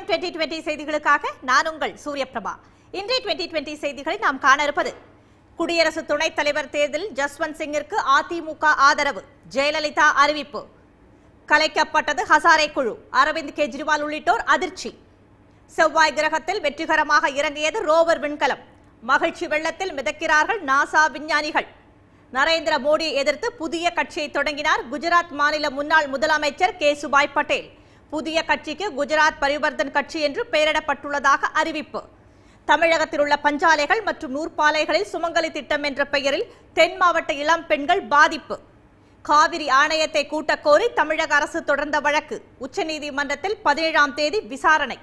சத்தியம் 2020 செய்திகளுக்காக நான் உங்கள் சூரியபிரபா. இன்றைய 2020 செய்திகளை நாம் காண இருப்பது: குடியரசு துணைத் தலைவர் தேர்தலில் ஜஸ்வந்த் சிங்கிற்கு அதிமுக ஆதரவு, ஜெயலலிதா அறிவிப்பு. கலைக்கப்பட்டது ஹசாரே குழு, அரவிந்த் கெஜ்ரிவால் உள்ளிட்டோர் அதிர்ச்சி. செவ்வாய் கிரகத்தில் வெற்றிகரமாக இறங்கியது ரோவர் விண்கலம், மகிழ்ச்சி வெள்ளத்தில் மிதக்கிறார்கள் நாசா விஞ்ஞானிகள். நரேந்திர மோடியை எதிர்த்து புதிய கட்சியை தொடங்கினார் குஜராத் மாநில முன்னாள் முதலமைச்சர் கேசுபாய் பட்டேல். புதிய கட்சிக்கு குஜராத் பரிவர்த்தன் கட்சி என்று பெயரிடப்பட்டுள்ளதாக அறிவிப்பு. தமிழகத்தில் உள்ள பஞ்சாலைகள் மற்றும் நூற்பாலைகளில் சுமங்கலி திட்டம் என்ற பெயரில் தென் மாவட்ட இளம் பெண்கள் பாதிப்பு. காவிரி ஆணையத்தை கூட்டக் கோரி தமிழக அரசு தொடர்ந்த வழக்கு உச்சநீதிமன்றத்தில் 17ஆம் தேதி விசாரணை.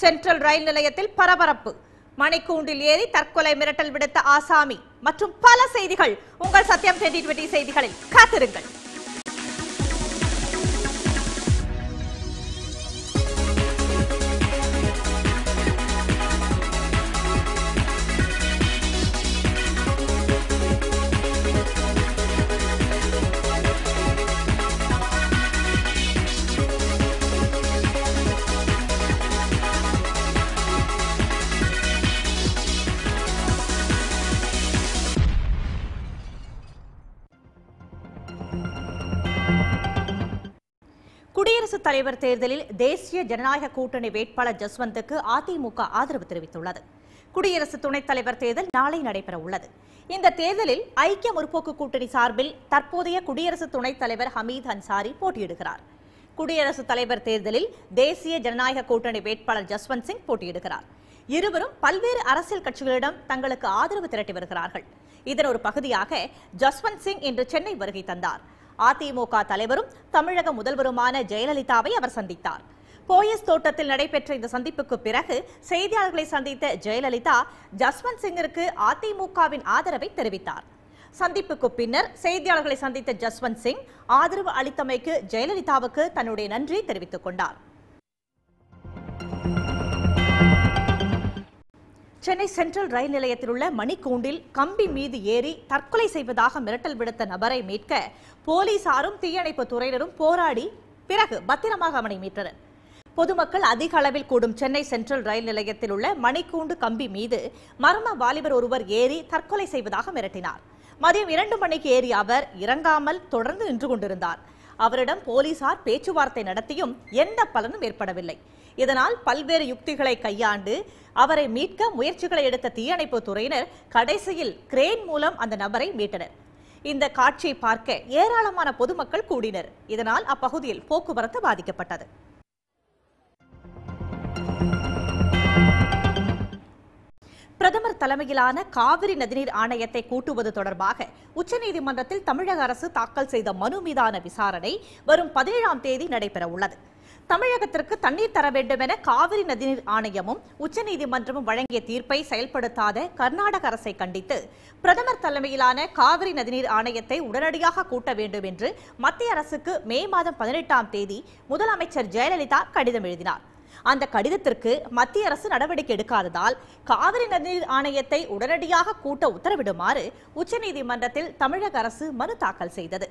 சென்ட்ரல் ரயில் நிலையத்தில் பரபரப்பு, மணிக்கூண்டில் ஏறி தற்கொலை மிரட்டல் விடுத்த ஆசாமி மற்றும் பல செய்திகள் உங்கள் சத்தியம் 2020 செய்திகளில் காத்திருங்கள். குடியரசுத் தலைவர் தேர்தலில் தேசிய ஜனநாயக கூட்டணி வேட்பாளர் ஜஸ்வந்துக்கு அதிமுக ஆதரவு தெரிவித்துள்ளது. குடியரசு துணைத் தலைவர் தேர்தல் நாளை நடைபெற உள்ளது. இந்த தேர்தலில் ஐக்கிய முற்போக்கு கூட்டணி சார்பில் தற்போதைய குடியரசு துணைத் தலைவர் ஹமீத் அன்சாரி போட்டியிடுகிறார். குடியரசுத் தலைவர் தேர்தலில் தேசிய ஜனநாயக கூட்டணி வேட்பாளர் ஜஸ்வந்த் சிங் போட்டியிடுகிறார். இருவரும் பல்வேறு அரசியல் கட்சிகளிடம் தங்களுக்கு ஆதரவு திரட்டி வருகிறார்கள். இதன் ஒரு பகுதியாக ஜஸ்வந்த் சிங் இன்று சென்னை வருகை தந்தார். அதிமுக தலைவரும் தமிழக முதல்வருமான ஜெயலலிதாவை அவர் சந்தித்தார். போயஸ் தோட்டத்தில் நடைபெற்ற இந்த சந்திப்புக்கு பிறகு செய்தியாளர்களை சந்தித்த ஜெயலலிதா ஜஸ்வந்த் சிங்கிற்கு அதிமுகவின் ஆதரவை தெரிவித்தார். சந்திப்புக்கு பின்னர் செய்தியாளர்களை சந்தித்த ஜஸ்வந்த் சிங் ஆதரவு அளித்தமைக்கு ஜெயலலிதாவுக்கு தன்னுடைய நன்றியை தெரிவித்துக் கொண்டார். சென்னை சென்ட்ரல் ரயில் நிலையத்தில் உள்ள மணிக்கூண்டில் கம்பி மீது ஏறி தற்கொலை செய்வதாக மிரட்டல் விடுத்த நபரை மீட்க போலீசாரும் தீயணைப்பு துறையினரும் போராடி பிறகு பத்திரமாக அவனை மீட்டனர். பொதுமக்கள் அதிக அளவில் கூடும் சென்னை சென்ட்ரல் ரயில் நிலையத்தில் உள்ள மணிக்கூண்டு கம்பி மீது மர்ம வாலிபர் ஒருவர் ஏறி தற்கொலை செய்வதாக மிரட்டினார். மதியம் 2 மணிக்கு ஏறி அவர் இறங்காமல் தொடர்ந்து நின்று கொண்டிருந்தார். அவரிடம் போலீசார் பேச்சுவார்த்தை நடத்தியும் எந்த பலனும் ஏற்படவில்லை. இதனால் பல்வேறு யுக்திகளை கையாண்டு அவரை மீட்க முயற்சிகளை எடுத்த தீயணைப்பு துறையினர் கடைசியில் கிரேன் மூலம் அந்த நபரை மீட்டனர். இந்த காட்சியை பார்க்க ஏராளமான பொதுமக்கள் கூடினர். இதனால் அப்பகுதியில் போக்குவரத்து பாதிக்கப்பட்டது. பிரதமர் தலைமையிலான காவிரி நதிநீர் ஆணையத்தை கூட்டுவது தொடர்பாக உச்சநீதிமன்றத்தில் தமிழக அரசு தாக்கல் செய்த மனு மீதான விசாரணை வரும் 17ஆம் தேதி நடைபெற உள்ளது. தமிழகத்திற்கு தண்ணீர் தர வேண்டும் என காவிரி நதிநீர் ஆணையமும் உச்சநீதிமன்றமும் வழங்கிய தீர்ப்பை செயல்படுத்தாத கர்நாடக அரசை கண்டித்து பிரதமர் தலைமையிலான காவிரி நதிநீர் ஆணையத்தை உடனடியாக கூட்ட வேண்டும் என்று மத்திய அரசுக்கு மே மாதம் 18ஆம் தேதி முதலமைச்சர் ஜெயலலிதா கடிதம் எழுதினார். அந்த கடிதத்திற்கு மத்திய அரசு நடவடிக்கை எடுக்காததால் காவிரி நதிநீர் ஆணையத்தை உடனடியாக கூட்ட உத்தரவிடுமாறு உச்சநீதிமன்றத்தில் தமிழக அரசு மனு தாக்கல் செய்தது.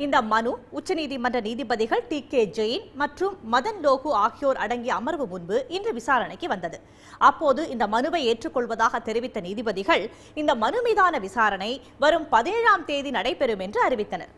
இந்த மனு உச்சநீதிமன்ற நீதிபதிகள் TK ஜெயின் மற்றும் மதன் லோகு ஆகியோர் அடங்கிய அமர்வு முன்பு இன்று விசாரணைக்கு வந்தது. அப்போது இந்த மனுவை ஏற்றுக்கொள்வதாக தெரிவித்த நீதிபதிகள் இந்த மனு மீதான விசாரணை வரும் 17ஆம் தேதி நடைபெறும் என்று அறிவித்தனர்.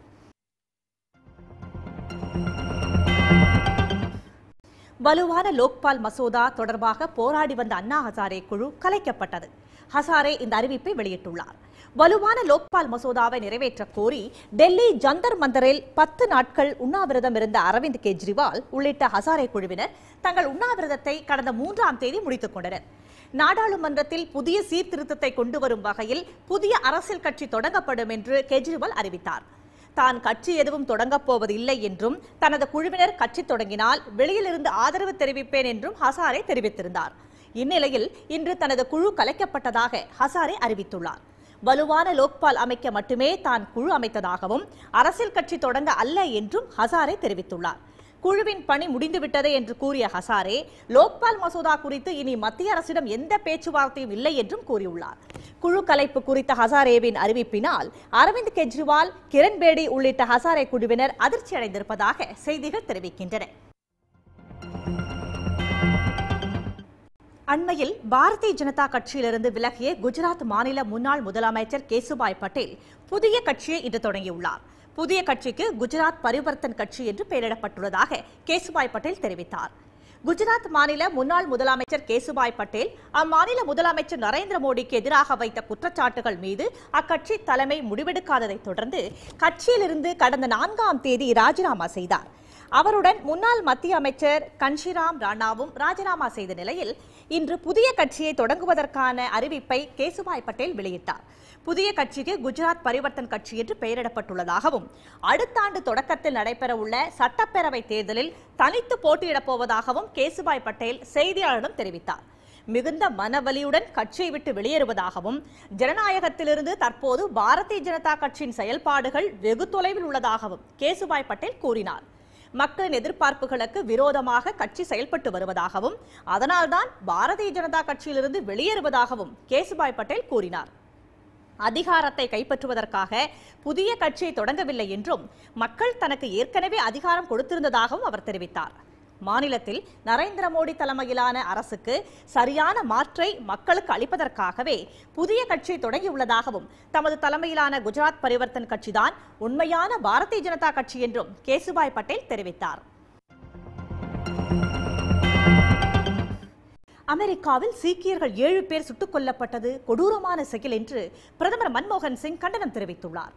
வலுவான லோக்பால் மசோதா தொடர்பாக போராடி வந்த அண்ணா ஹசாரே குழு கலைக்கப்பட்டது. ஹசாரே இந்த அறிவிப்பை வெளியிட்டுள்ளார். வலுவான லோக்பால் மசோதாவை நிறைவேற்ற கோரி டெல்லி ஜந்தர் மந்தரில் 10 நாட்கள் உண்ணாவிரதம் இருந்த அரவிந்த் கெஜ்ரிவால் உள்ளிட்ட ஹசாரே குழுவினர் தங்கள் உண்ணாவிரதத்தை கடந்த 3ஆம் தேதி முடித்துக் கொண்டனர். நாடாளுமன்றத்தில் புதிய சீர்திருத்தத்தை கொண்டு வரும் வகையில் புதிய அரசியல் கட்சி தொடங்கப்படும் என்று கெஜ்ரிவால் அறிவித்தார். தான் கட்சி எதுவும் தொடங்கப் போவதில்லை என்றும் தனது குழுவினர் கட்சி தொடங்கினால் வெளியிலிருந்து ஆதரவு தெரிவிப்பேன் என்றும் ஹசாரே தெரிவித்திருந்தார். இந்நிலையில் இன்று தனது குழு கலைக்கப்பட்டதாக ஹசாரே அறிவித்துள்ளார். வலுவான லோக்பால் அமைக்க மட்டுமே தான் குழு அமைத்ததாகவும் அரசியல் கட்சி தொடங்க அல்ல என்றும் ஹசாரே தெரிவித்துள்ளார். குழுவின் பணி முடிந்துவிட்டது என்று கூறிய ஹசாரே லோக்பால் மசோதா குறித்து இனி மத்திய அரசிடம் எந்த பேச்சுவார்த்தையும் இல்லை என்றும் கூறியுள்ளார். குழு கலைப்பு குறித்த ஹசாரேவின் அறிவிப்பினால் அரவிந்த் கெஜ்ரிவால், கிரண் பேடி உள்ளிட்ட ஹசாரே குழுவினர் அதிர்ச்சி அடைந்திருப்பதாக செய்திகள் தெரிவிக்கின்றன. அண்மையில் பாரதிய ஜனதா கட்சியிலிருந்து விலகிய குஜராத் மாநில முன்னாள் முதலமைச்சர் கேசுபாய் பட்டேல் புதிய கட்சியை இன்று தொடங்கியுள்ளார். புதிய கட்சிக்கு குஜராத் பரிவர்த்தன் கட்சி என்று பெயரிடப்பட்டுள்ளதாக கேசுபாய் பட்டேல் தெரிவித்தார். குஜராத் மாநில முன்னாள் முதலமைச்சர் கேசுபாய் பட்டேல் அம்மாநில முதலமைச்சர் நரேந்திர மோடிக்கு எதிராக வைத்த குற்றச்சாட்டுகள் மீது அக்கட்சி தலைமை முடிவெடுக்காததைத் தொடர்ந்து கட்சியிலிருந்து கடந்த 4ஆம் தேதி ராஜினாமா செய்தார். அவருடன் முன்னாள் மத்திய அமைச்சர் கன்ஷிராம் ராணாவும் ராஜினாமா செய்த நிலையில் இன்று புதிய கட்சியை தொடங்குவதற்கான அறிவிப்பை கேசுபாய் பட்டேல் வெளியிட்டார். புதிய கட்சிக்கு குஜராத் பரிவர்த்தன் கட்சி என்று பெயரிடப்பட்டுள்ளதாகவும் அடுத்த ஆண்டு தொடக்கத்தில் நடைபெறவுள்ள சட்டப்பேரவை தேர்தலில் தனித்து போட்டியிடப் போவதாகவும் கேசுபாய் பட்டேல் செய்தியாளரிடம் தெரிவித்தார். மிகுந்த மனவலியுடன் கட்சியை விட்டு வெளியேறுவதாகவும் ஜனநாயகத்திலிருந்து தற்போது பாரதிய ஜனதா கட்சியின் செயல்பாடுகள் வெகு தொலைவில் உள்ளதாகவும் கேசுபாய் பட்டேல் கூறினார். மக்களின் எதிர்பார்ப்புகளுக்கு விரோதமாக கட்சி செயல்பட்டு வருவதாகவும் அதனால்தான் பாரதிய ஜனதா கட்சியிலிருந்து வெளியேறுவதாகவும் கேசுபாய் பட்டேல் கூறினார். அதிகாரத்தை கைப்பற்றுவதற்காக புதிய கட்சியை தொடங்கவில்லை என்றும் மக்கள் தனக்கு ஏற்கனவே அதிகாரம் கொடுத்திருந்ததாகவும் அவர் தெரிவித்தார். மாநிலத்தில் நரேந்திர மோடி தலைமையிலான அரசுக்கு சரியான மாற்றை மக்களுக்கு அளிப்பதற்காகவே புதிய கட்சியை தொடங்கியுள்ளதாகவும் தமது தலைமையிலான குஜராத் பரிவர்த்தன் கட்சிதான் உண்மையான பாரதிய ஜனதா கட்சி என்றும் கேசுபாய் பட்டேல் தெரிவித்தார். அமெரிக்காவில் சீக்கியர்கள் 7 பேர் சுட்டுக் கொல்லப்பட்டது கொடூரமான செயல் என்று பிரதமர் மன்மோகன் சிங் கண்டனம் தெரிவித்துள்ளார்.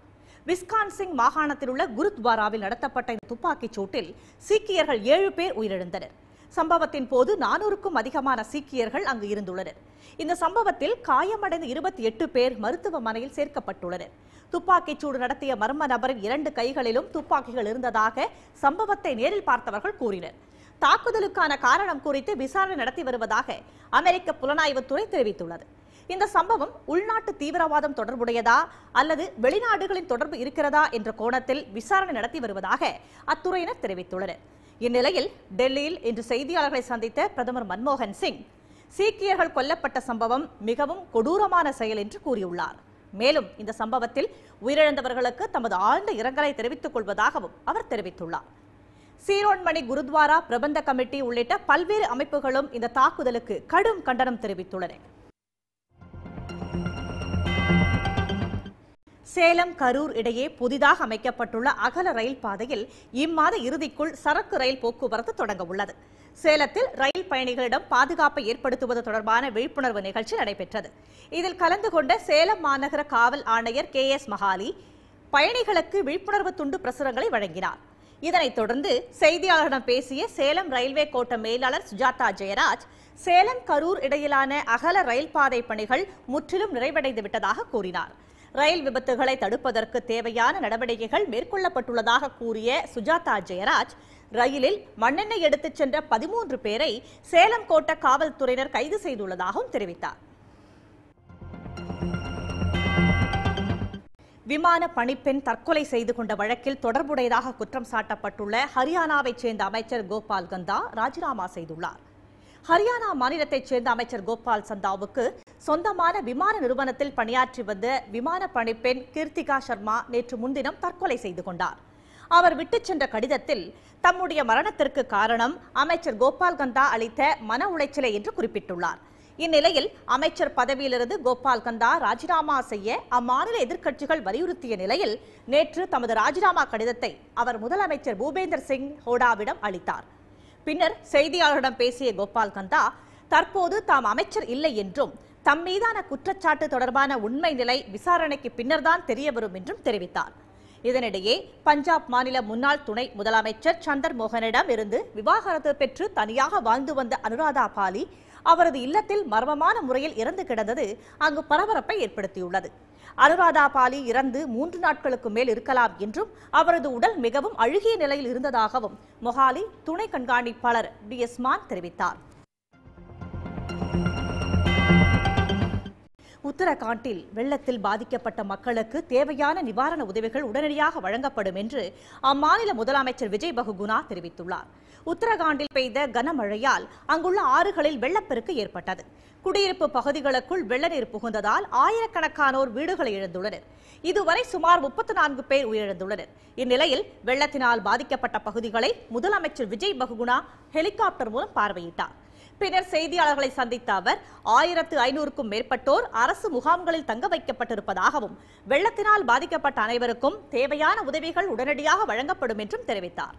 விஸ்கான்சிங் மாகாணத்தில் உள்ள குருத்வாராவில் நடத்தப்பட்ட இந்த துப்பாக்கிச் சூட்டில் சீக்கியர்கள் 7 பேர் உயிரிழந்தனர். சம்பவத்தின் போது 400க்கும் அதிகமான சீக்கியர்கள் அங்கு இருந்துள்ளனர். இந்த சம்பவத்தில் காயமடைந்த 28 பேர் மருத்துவமனையில் சேர்க்கப்பட்டுள்ளனர். துப்பாக்கிச் சூடு நடத்திய மர்ம நபரின் 2 கைகளிலும் துப்பாக்கிகள் இருந்ததாக சம்பவத்தை நேரில் பார்த்தவர்கள் கூறினர். தாக்குதலுக்கான காரணம் குறித்து விசாரணை நடத்தி வருவதாக அமெரிக்க புலனாய்வுத்துறை தெரிவித்துள்ளது. இந்த சம்பவம் உள்நாட்டு தீவிரவாதம் தொடர்புடையதா அல்லது வெளிநாடுகளின் தொடர்பு இருக்கிறதா என்ற கோணத்தில் விசாரணை நடத்தி வருவதாக அத்துறையினர் தெரிவித்துள்ளனர். இந்நிலையில் டெல்லியில் இன்று செய்தியாளர்களை சந்தித்த பிரதமர் மன்மோகன் சிங் சீக்கியர்கள் கொல்லப்பட்ட சம்பவம் மிகவும் கொடூரமான செயல் என்று கூறியுள்ளார். மேலும் இந்த சம்பவத்தில் உயிரிழந்தவர்களுக்கு தமது ஆழ்ந்த இரங்கலை தெரிவித்துக் கொள்வதாகவும் அவர் தெரிவித்துள்ளார். சீரோன்மணி குருத்வாரா பிரபந்த கமிட்டி உள்ளிட்ட பல்வேறு அமைப்புகளும் இந்த தாக்குதலுக்கு கடும் கண்டனம் தெரிவித்துள்ளன. சேலம் கரூர் இடையே புதிதாக அமைக்கப்பட்டுள்ள அகல ரயில் பாதையில் இம்மாத இறுதிக்குள் சரக்கு ரயில் போக்குவரத்து தொடங்க உள்ளது. சேலத்தில் ரயில் பயணிகளிடம் பாதுகாப்பை ஏற்படுத்துவது தொடர்பான விழிப்புணர்வு நிகழ்ச்சி நடைபெற்றது. இதில் கலந்து கொண்ட சேலம் மாநகர காவல் ஆணையர் KS மகாலி பயணிகளுக்கு விழிப்புணர்வு துண்டு பிரசுரங்களை வழங்கினார். இதனைத் தொடர்ந்து செய்தியாளர்களிடம் பேசிய சேலம் ரயில்வே கோட்ட மேலாளர் சுஜாதா ஜெயராஜ் சேலம் கரூர் இடையிலான அகல ரயில் பாதை பணிகள் முற்றிலும் நிறைவடைந்து விட்டதாக கூறினார். ரயில் விபத்துகளை தடுப்பதற்கு தேவையான நடவடிக்கைகள் மேற்கொள்ளப்பட்டுள்ளதாக கூறிய சுஜாதா ஜெயராஜ் ரயிலில் மண்ணெண்ணெய் எடுத்துச் சென்ற 13 பேரை சேலம் கோட்ட காவல்துறையினர் கைது செய்துள்ளதாகவும் தெரிவித்தார். விமான பணிப்பெண் தற்கொலை செய்து கொண்ட வழக்கில் தொடர்புடையதாக குற்றம் சாட்டப்பட்டுள்ள ஹரியானாவைச் சேர்ந்த அமைச்சர் கோபால் கந்தா ராஜினாமா செய்துள்ளார். ஹரியானா மாநிலத்தைச் சேர்ந்த அமைச்சர் கோபால் சந்தாவுக்கு சொந்தமான விமான நிறுவனத்தில் பணியாற்றி வந்த விமான பணிப்பெண் கீர்த்திகா சர்மா நேற்று முன்தினம் தற்கொலை செய்து கொண்டார். அவர் விட்டுச் சென்ற கடிதத்தில் தம்முடைய மரணத்திற்கு காரணம் அமைச்சர் கோபால் கந்தா அளித்த மன உளைச்சலை என்று குறிப்பிட்டுள்ளார். இந்நிலையில் அமைச்சர் பதவியிலிருந்து கோபால் கந்தா ராஜினாமா செய்ய அம்மாநில எதிர்க்கட்சிகள் வலியுறுத்திய நிலையில் நேற்று தமது ராஜினாமா கடிதத்தை அவர் முதலமைச்சர் பூபேந்தர் சிங் ஹோடாவிடம் அளித்தார். பின்னர் செய்தியாளர்களிடம் பேசிய கோபால் கந்தா தற்போது தாம் அமைச்சர் இல்லை என்றும் தம் மீதான குற்றச்சாட்டு தொடர்பான உண்மை நிலை விசாரணைக்கு பின்னர்தான் தெரியவரும் என்றும் தெரிவித்தார். இதனிடையே பஞ்சாப் மாநில முன்னாள் துணை முதலமைச்சர் சந்தர் மோகனிடம் இருந்து விவாகரத்து பெற்று தனியாக வாழ்ந்து வந்த அனுராதா பாலி அவரது இல்லத்தில் மர்மமான முறையில் இறந்து கிடந்தது அங்கு பரபரப்பை ஏற்படுத்தியுள்ளது. அனுராதா பாலி இறந்து 3 நாட்களுக்கு மேல் இருக்கலாம் என்றும் அவரது உடல் மிகவும் அழுகிய நிலையில் இருந்ததாகவும் மொஹாலி துணை கண்காணிப்பாளர் DS மான் தெரிவித்தார். உத்தரகாண்டில் வெள்ளத்தில் பாதிக்கப்பட்ட மக்களுக்கு தேவையான நிவாரண உதவிகள் உடனடியாக வழங்கப்படும் என்று அம்மாநில முதலமைச்சர் விஜய் பகுகுணா தெரிவித்துள்ளார். உத்தரகாண்டில் பெய்த கனமழையால் அங்குள்ள ஆறுகளில் வெள்ளப்பெருக்கு ஏற்பட்டது. குடியிருப்பு பகுதிகளுக்குள் வெள்ளநீர் புகுந்ததால் ஆயிரக்கணக்கானோர் வீடுகளை இழந்துள்ளனர். இதுவரை சுமார் 34 பேர் உயிரிழந்துள்ளனர். இந்நிலையில் வெள்ளத்தினால் பாதிக்கப்பட்ட பகுதிகளை முதலமைச்சர் விஜய் பகுகுணா ஹெலிகாப்டர் மூலம் பார்வையிட்டார். பின்னர் செய்தியாளர்களை சந்தித்த அவர் 1500க்கும் மேற்பட்டோர் அரசு முகாம்களில் தங்க வைக்கப்பட்டிருப்பதாகவும் வெள்ளத்தினால் பாதிக்கப்பட்ட அனைவருக்கும் தேவையான உதவிகள் உடனடியாக வழங்கப்படும் என்றும் தெரிவித்தார்.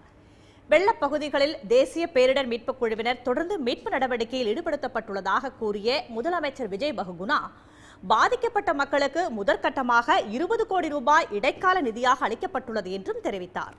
வெள்ளப் பகுதிகளில் தேசிய பேரிடர் மீட்புக் குழுவினர் தொடர்ந்து மீட்பு நடவடிக்கையில் ஈடுபடுத்தப்பட்டுள்ளதாக கூறிய முதலமைச்சர் விஜய் பகுகுணா, பாதிக்கப்பட்ட மக்களுக்கு முதற்கட்டமாக 20 கோடி ரூபாய் இடைக்கால நிதியாக அளிக்கப்பட்டுள்ளது என்றும் தெரிவித்தார்.